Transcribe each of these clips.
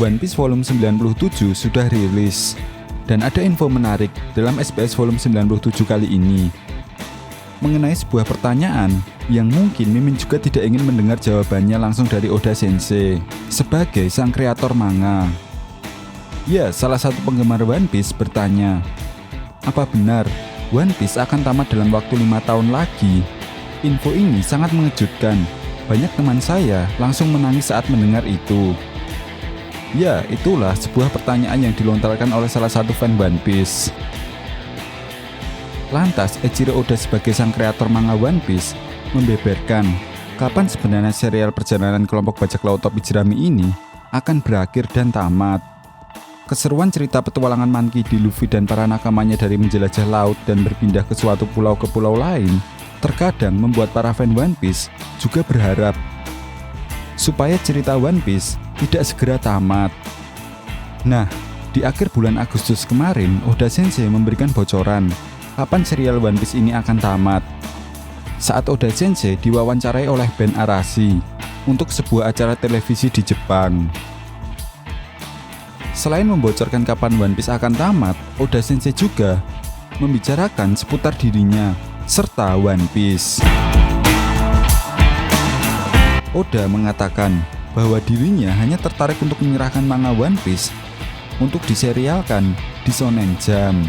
One Piece volume 97 sudah rilis. Dan ada info menarik dalam SBS volume 97 kali ini. Mengenai sebuah pertanyaan yang mungkin Mimin juga tidak ingin mendengar jawabannya langsung dari Oda Sensei sebagai sang kreator manga. Ya, salah satu penggemar One Piece bertanya, apa benar One Piece akan tamat dalam waktu 5 tahun lagi? Info ini sangat mengejutkan. Banyak teman saya langsung menangis saat mendengar itu. Ya, itulah sebuah pertanyaan yang dilontarkan oleh salah satu fan One Piece. Lantas, Eiichiro Oda sebagai sang kreator manga One Piece membeberkan kapan sebenarnya serial perjalanan kelompok bajak laut topi jerami ini akan berakhir dan tamat. Keseruan cerita petualangan Monkey D. Luffy dan para nakamanya dari menjelajah laut dan berpindah ke suatu pulau ke pulau lain terkadang membuat para fan One Piece juga berharap supaya cerita One Piece tidak segera tamat. Nah, di akhir bulan Agustus kemarin, Oda Sensei memberikan bocoran kapan serial One Piece ini akan tamat. Saat Oda Sensei diwawancarai oleh Ben Arashi untuk sebuah acara televisi di Jepang. Selain membocorkan kapan One Piece akan tamat, Oda Sensei juga membicarakan seputar dirinya serta One Piece. Oda mengatakan bahwa dirinya hanya tertarik untuk menyerahkan manga One Piece untuk diserialkan di Shonen Jump.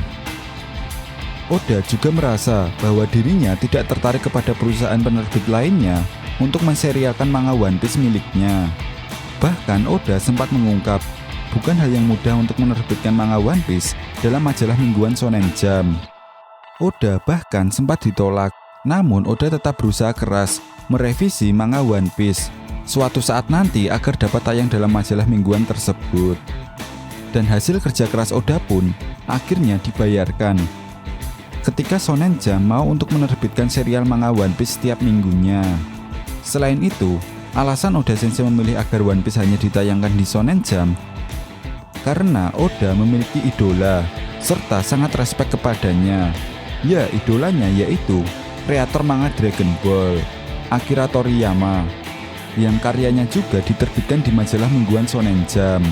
Oda juga merasa bahwa dirinya tidak tertarik kepada perusahaan penerbit lainnya untuk menserialkan manga One Piece miliknya. Bahkan Oda sempat mengungkap, bukan hal yang mudah untuk menerbitkan manga One Piece dalam majalah mingguan Shonen Jump. Oda bahkan sempat ditolak, namun Oda tetap berusaha keras merevisi manga One Piece suatu saat nanti agar dapat tayang dalam majalah mingguan tersebut. Dan hasil kerja keras Oda pun akhirnya dibayarkan ketika Shonen Jump mau untuk menerbitkan serial manga One Piece setiap minggunya. Selain itu, alasan Oda Sensei memilih agar One Piece hanya ditayangkan di Shonen Jump karena Oda memiliki idola serta sangat respek kepadanya. Ya, idolanya yaitu kreator manga Dragon Ball, Akira Toriyama, yang karyanya juga diterbitkan di majalah mingguan Shonen Jump.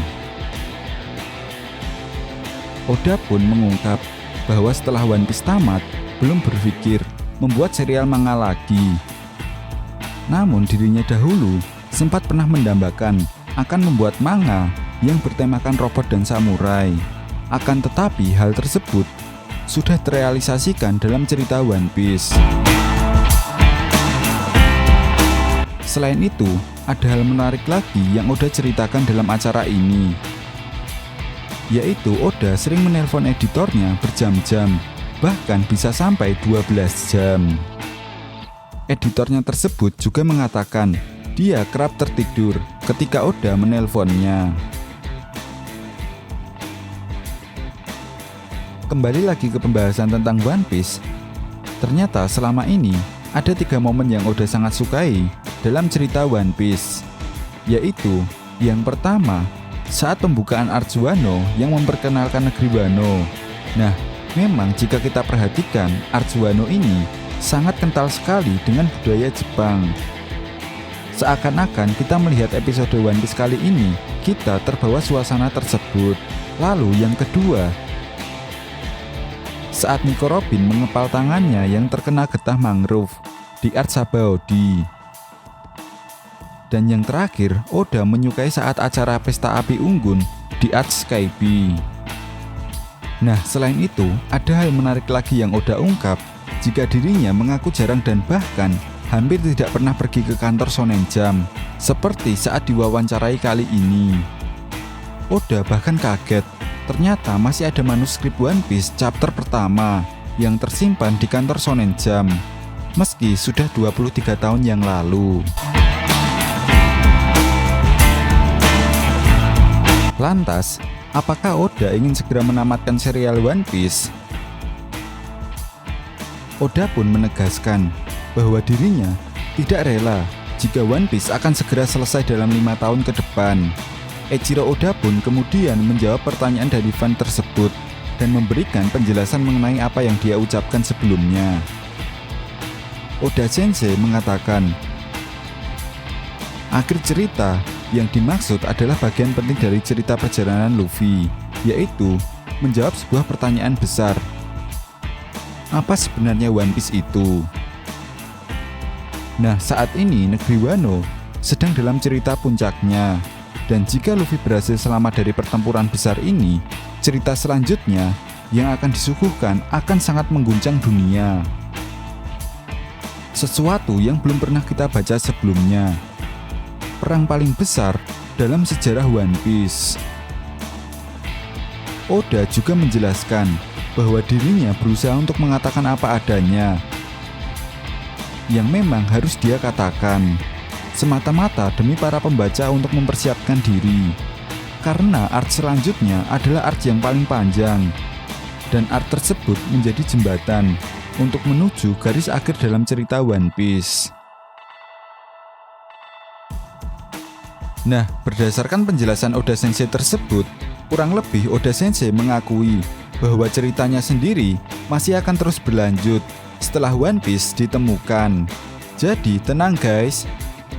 Oda pun mengungkap bahwa setelah One Piece tamat, belum berpikir membuat serial manga lagi. Namun dirinya dahulu sempat pernah mendambakan akan membuat manga yang bertemakan robot dan samurai. Akan tetapi hal tersebut sudah terrealisasikan dalam cerita One Piece. Selain itu, ada hal menarik lagi yang Oda ceritakan dalam acara ini, yaitu Oda sering menelpon editornya berjam-jam, bahkan bisa sampai 12 jam. Editornya tersebut juga mengatakan dia kerap tertidur ketika Oda menelponnya. Kembali lagi ke pembahasan tentang One Piece. Ternyata selama ini ada 3 momen yang Oda sangat sukai dalam cerita One Piece, yaitu yang pertama, saat pembukaan Arc Wano yang memperkenalkan negeri Wano. Nah, memang jika kita perhatikan, Arc Wano ini sangat kental sekali dengan budaya Jepang. Seakan-akan kita melihat episode One Piece kali ini, kita terbawa suasana tersebut. Lalu yang kedua, saat Nico Robin mengepal tangannya yang terkena getah mangrove di Arc Sabaody. Dan yang terakhir, Oda menyukai saat acara pesta api unggun di Arc Skype. Nah, selain itu, ada hal menarik lagi yang Oda ungkap jika dirinya mengaku jarang dan bahkan hampir tidak pernah pergi ke kantor Shonen Jump, seperti saat diwawancarai kali ini. Oda bahkan kaget, ternyata masih ada manuskrip One Piece chapter pertama yang tersimpan di kantor Shonen Jump, meski sudah 23 tahun yang lalu. Lantas, apakah Oda ingin segera menamatkan serial One Piece? Oda pun menegaskan bahwa dirinya tidak rela jika One Piece akan segera selesai dalam 5 tahun ke depan. Eiichiro Oda pun kemudian menjawab pertanyaan dari fan tersebut dan memberikan penjelasan mengenai apa yang dia ucapkan sebelumnya. Oda Sensei mengatakan, akhir cerita Yang dimaksud adalah bagian penting dari cerita perjalanan Luffy, yaitu menjawab sebuah pertanyaan besar. Apa sebenarnya One Piece itu? Nah, saat ini negeri Wano sedang dalam cerita puncaknya. Dan jika Luffy berhasil selamat dari pertempuran besar ini, cerita selanjutnya yang akan disuguhkan akan sangat mengguncang dunia. Sesuatu yang belum pernah kita baca sebelumnya. Perang paling besar dalam sejarah One Piece. Oda juga menjelaskan bahwa dirinya berusaha untuk mengatakan apa adanya, yang memang harus dia katakan, semata-mata demi para pembaca untuk mempersiapkan diri. Karena art selanjutnya adalah art yang paling panjang, dan art tersebut menjadi jembatan untuk menuju garis akhir dalam cerita One Piece. Nah, berdasarkan penjelasan Oda Sensei tersebut, kurang lebih Oda Sensei mengakui bahwa ceritanya sendiri masih akan terus berlanjut setelah One Piece ditemukan. Jadi tenang guys,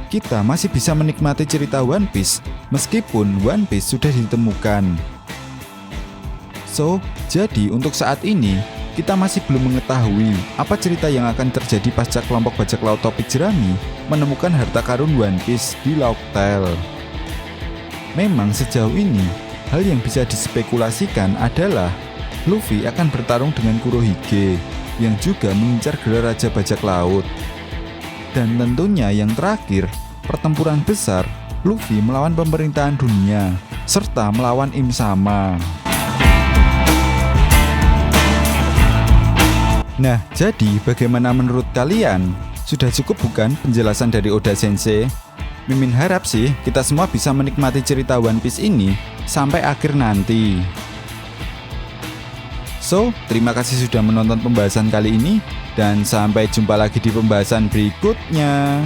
kita masih bisa menikmati cerita One Piece meskipun One Piece sudah ditemukan. So, jadi untuk saat ini kita masih belum mengetahui apa cerita yang akan terjadi pasca kelompok bajak laut topik jerami menemukan harta karun One Piece di Laut Tail. Memang sejauh ini hal yang bisa dispekulasikan adalah Luffy akan bertarung dengan Kurohige yang juga mengincar gelar Raja Bajak Laut. Dan tentunya yang terakhir, pertempuran besar Luffy melawan pemerintahan dunia serta melawan Im Sama. Nah, jadi bagaimana menurut kalian? Sudah cukup bukan penjelasan dari Oda Sensei? Mimin harap sih kita semua bisa menikmati cerita One Piece ini sampai akhir nanti. So, terima kasih sudah menonton pembahasan kali ini dan sampai jumpa lagi di pembahasan berikutnya.